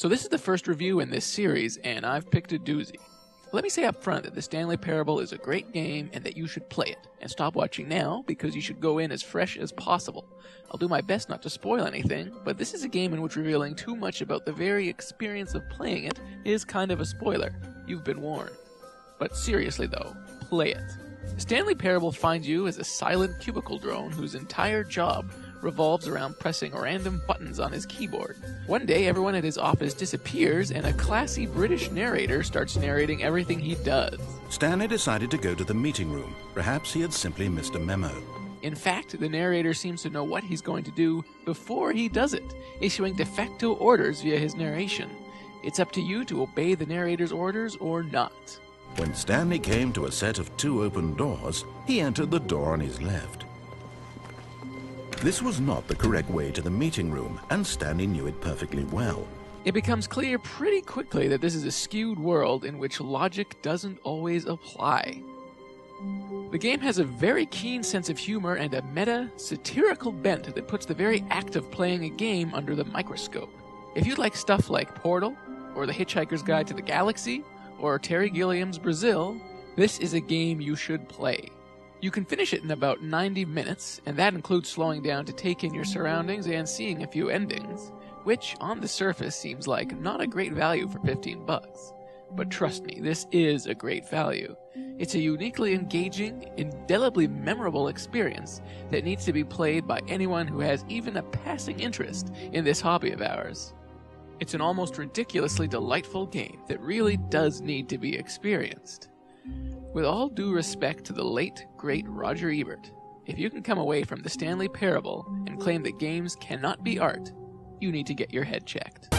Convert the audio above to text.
So this is the first review in this series, and I've picked a doozy. Let me say up front that the Stanley Parable is a great game and that you should play it. And stop watching now, because you should go in as fresh as possible. I'll do my best not to spoil anything, but this is a game in which revealing too much about the very experience of playing it is kind of a spoiler. You've been warned. But seriously though, play it. Stanley Parable finds you as a silent cubicle drone whose entire job revolves around pressing random buttons on his keyboard. One day, everyone at his office disappears, and a classy British narrator starts narrating everything he does. Stanley decided to go to the meeting room. Perhaps he had simply missed a memo. In fact, the narrator seems to know what he's going to do before he does it, issuing de facto orders via his narration. It's up to you to obey the narrator's orders or not. When Stanley came to a set of 2 open doors, he entered the door on his left. This was not the correct way to the meeting room, and Stanley knew it perfectly well. It becomes clear pretty quickly that this is a skewed world in which logic doesn't always apply. The game has a very keen sense of humor and a meta, satirical bent that puts the very act of playing a game under the microscope. If you like stuff like Portal, or The Hitchhiker's Guide to the Galaxy, or Terry Gilliam's Brazil, this is a game you should play. You can finish it in about 90 minutes, and that includes slowing down to take in your surroundings and seeing a few endings, which on the surface seems like not a great value for $15. But trust me, this is a great value. It's a uniquely engaging, indelibly memorable experience that needs to be played by anyone who has even a passing interest in this hobby of ours. It's an almost ridiculously delightful game that really does need to be experienced. With all due respect to the late, great Roger Ebert, if you can come away from the Stanley Parable and claim that games cannot be art, you need to get your head checked.